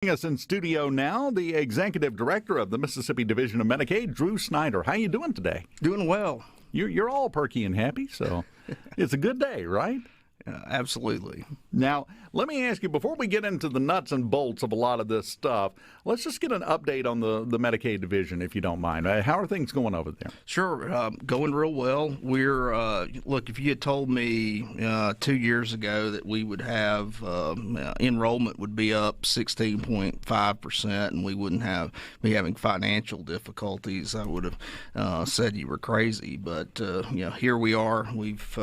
Joining us in studio now, the executive director of the Mississippi Division of Medicaid, Drew Snyder. How you doing today? Doing well. You're all perky and happy, so it's a good day, right? Absolutely. Now, let me ask you, before we get into the nuts and bolts of a lot of this stuff, let's just get an update on the Medicaid division, if you don't mind. How are things going over there? Sure. Going real well. Look, if you had told me 2 years ago that we would have enrollment would be up 16.5% and we wouldn't be having financial difficulties, I would have said you were crazy. But, here we are. We've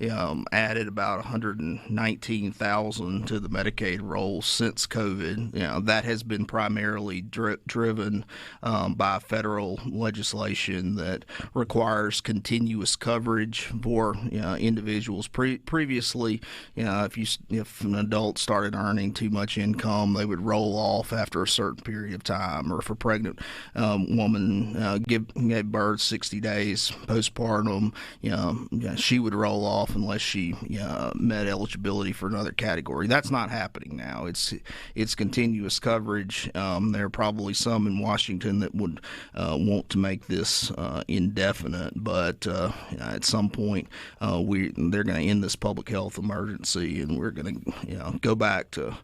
added about 119,000 to the Medicaid rolls since COVID. That has been primarily driven by federal legislation that requires continuous coverage for individuals. Previously, if an adult started earning too much income, they would roll off after a certain period of time. Or if a pregnant woman gave birth 60 days postpartum, she would roll off unless she met eligibility for another category. That's not happening now. It's continuous coverage. There are probably some in Washington that would want to make this indefinite, but at some point they're going to end this public health emergency, and we're going to go back to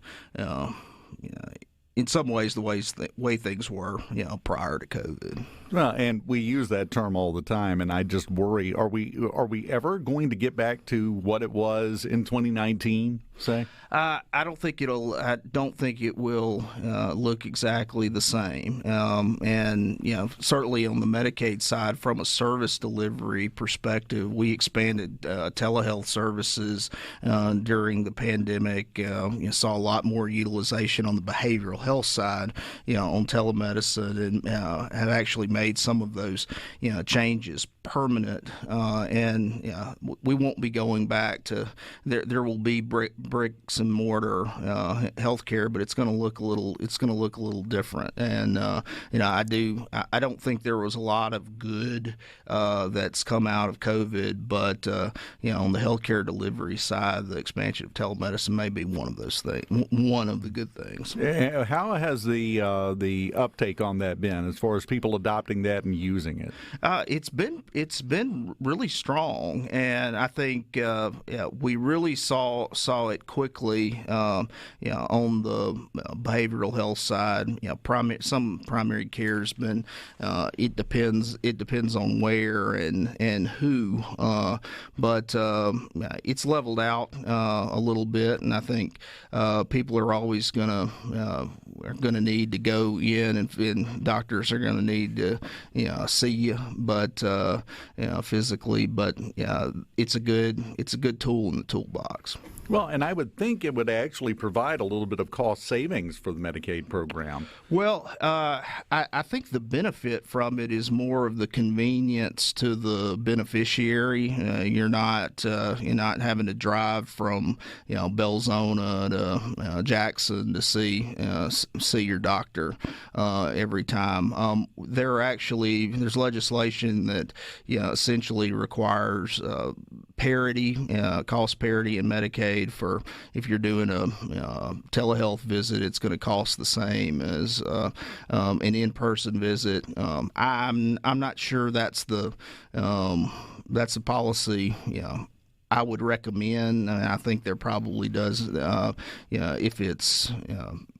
in some ways the way things were prior to COVID. Well, and we use that term all the time, and I just worry: are we ever going to get back to what it was in 2019? Say, I don't think it will look exactly the same. And certainly on the Medicaid side, from a service delivery perspective, we expanded telehealth services during the pandemic. Saw a lot more utilization on the behavioral health side, on telemedicine, and have actually made some of those changes permanent, and we won't be going back to there will be bricks and mortar healthcare, but it's going to look a little different. And I don't think there was a lot of good that's come out of COVID, but on the healthcare delivery side, the expansion of telemedicine may be one of those things, one of the good things. How has the uptake on that been as far as people adopting that and using it? It's been really strong, and I think we really saw it quickly. On the behavioral health side, some primary care has been. It depends on where and who, but it's leveled out a little bit, and I think people are always going to need to go in, and doctors are going to need to see you, but physically. But it's a good tool in the toolbox. Well, and I would think it would actually provide a little bit of cost savings for the Medicaid program. Well, I think the benefit from it is more of the convenience to the beneficiary. You're not having to drive from Belzona to Jackson to see your doctor every time. There's legislation that essentially requires parity, cost parity in Medicaid. For if you're doing a telehealth visit, it's going to cost the same as an in-person visit. I'm not sure that's the policy. I would recommend. I think there probably does. If it's.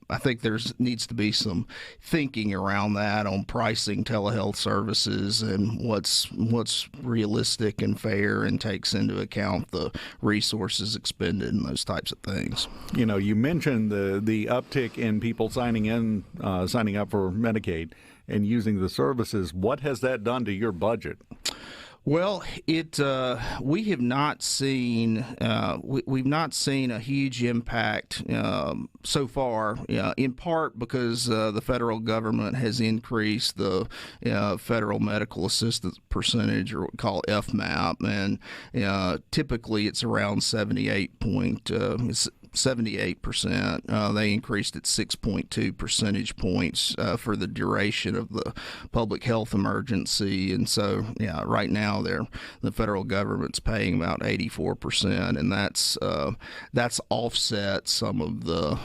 I think needs to be some thinking around that on pricing telehealth services and what's realistic and fair and takes into account the resources expended and those types of things. You mentioned the uptick in people signing up for Medicaid and using the services. What has that done to your budget? Well, we have not seen we've not seen a huge impact so far. In part because the federal government has increased the federal medical assistance percentage, or what we call FMAP, and typically it's around 78%. They increased it 6.2 percentage points for the duration of the public health emergency, and so right now the federal government's paying about 84%, and that's offset some of the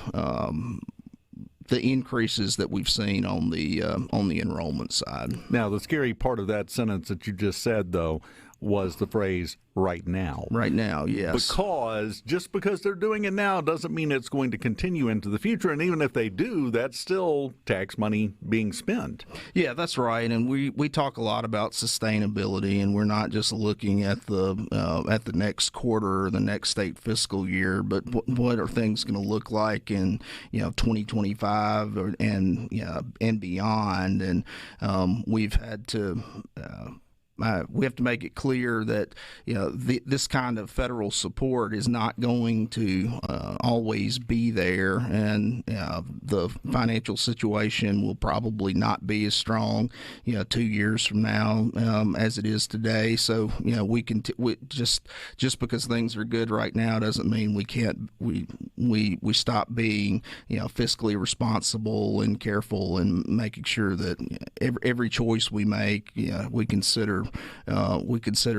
increases that we've seen on the enrollment side. Now, the scary part of that sentence that you just said, though, was the phrase "right now." Right now, yes. Because just because they're doing it now doesn't mean it's going to continue into the future. And even if they do, that's still tax money being spent. Yeah, that's right. And we talk a lot about sustainability, and we're not just looking at the next quarter or the next state fiscal year, but what are things going to look like in 2025 and beyond. And we've had to. We have to make it clear that this kind of federal support is not going to always be there, and the financial situation will probably not be as strong 2 years from now as it is today. So we can just because things are good right now doesn't mean we stop being fiscally responsible and careful and making sure that every choice we make we consider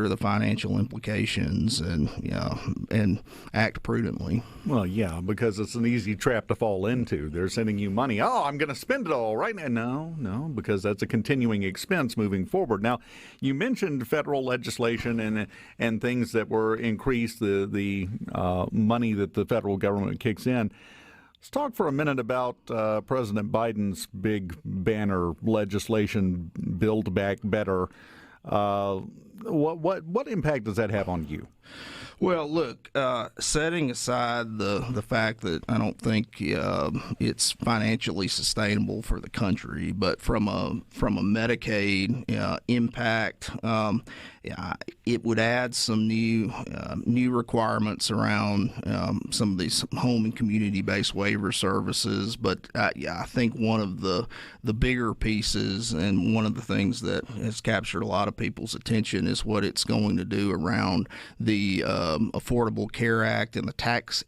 the financial implications and act prudently. Well, yeah, because it's an easy trap to fall into. They're sending you money. Oh, I'm going to spend it all right now. No, because that's a continuing expense moving forward. Now, you mentioned federal legislation and things that were increased, the money that the federal government kicks in. Let's talk for a minute about President Biden's big banner legislation, Build Back Better. What impact does that have on you? Well, look, setting aside the fact that I don't think it's financially sustainable for the country, but from a Medicaid impact, it would add some new requirements around some of these home and community-based waiver services. But I think one of the bigger pieces and one of the things that has captured a lot of people's attention is what it's going to do around the Affordable Care Act and the tax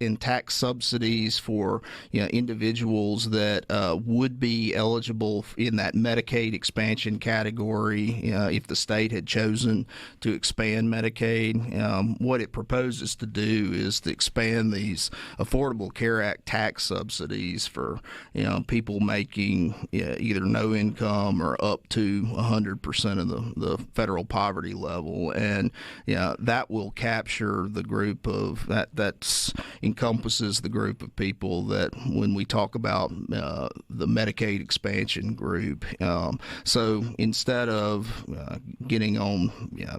subsidies for individuals that would be eligible in that Medicaid expansion category if the state had chosen to expand Medicaid. What it proposes to do is to expand these Affordable Care Act tax subsidies for people making either no income or up to 100% of the federal poverty level, and that will capture the group of that encompasses the group of people that when we talk about the Medicaid expansion group. So instead of getting on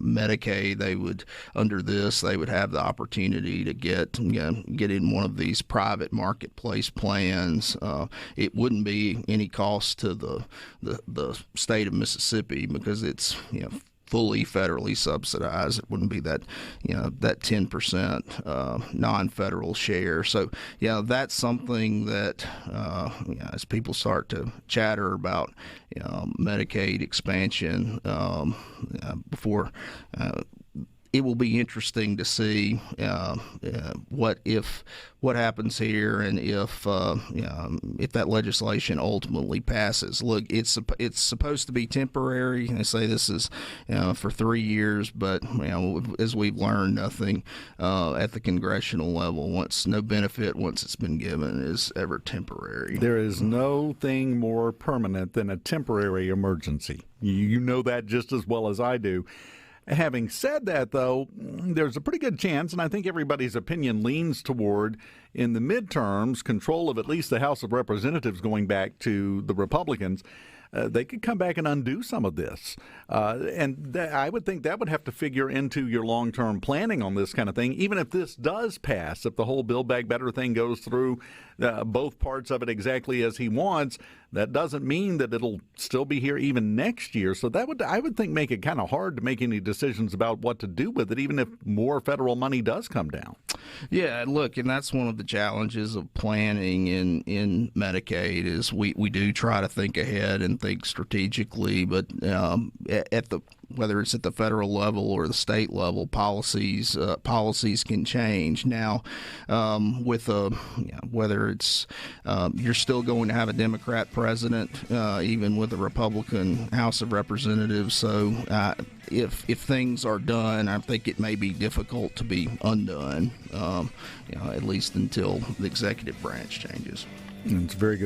Medicaid, they would have the opportunity to get in one of these private marketplace plans. It wouldn't be any cost to the state of Mississippi because it's fully federally subsidized. It wouldn't be that 10% non-federal share. So that's something that as people start to chatter about Medicaid expansion before. It will be interesting to see what happens here, and if that legislation ultimately passes. Look, it's supposed to be temporary. They say this is for 3 years, but as we've learned, nothing at the congressional level, no benefit once it's been given, is ever temporary. There is no thing more permanent than a temporary emergency. You know that just as well as I do. Having said that, though, there's a pretty good chance, and I think everybody's opinion leans toward, in the midterms, control of at least the House of Representatives going back to the Republicans. They could come back and undo some of this. And I would think that would have to figure into your long-term planning on this kind of thing. Even if this does pass, if the whole Build Back Better thing goes through, both parts of it exactly as he wants, that doesn't mean that it'll still be here even next year. So that would, I would think, make it kind of hard to make any decisions about what to do with it, even if more federal money does come down. Yeah, look, and that's one of the challenges of planning in Medicaid is we do try to think ahead and think strategically, but whether it's at the federal level or the state level, policies can change. Now, whether it's you're still going to have a Democrat president, even with a Republican House of Representatives. So if things are done, I think it may be difficult to be undone. At least until the executive branch changes. It's very good.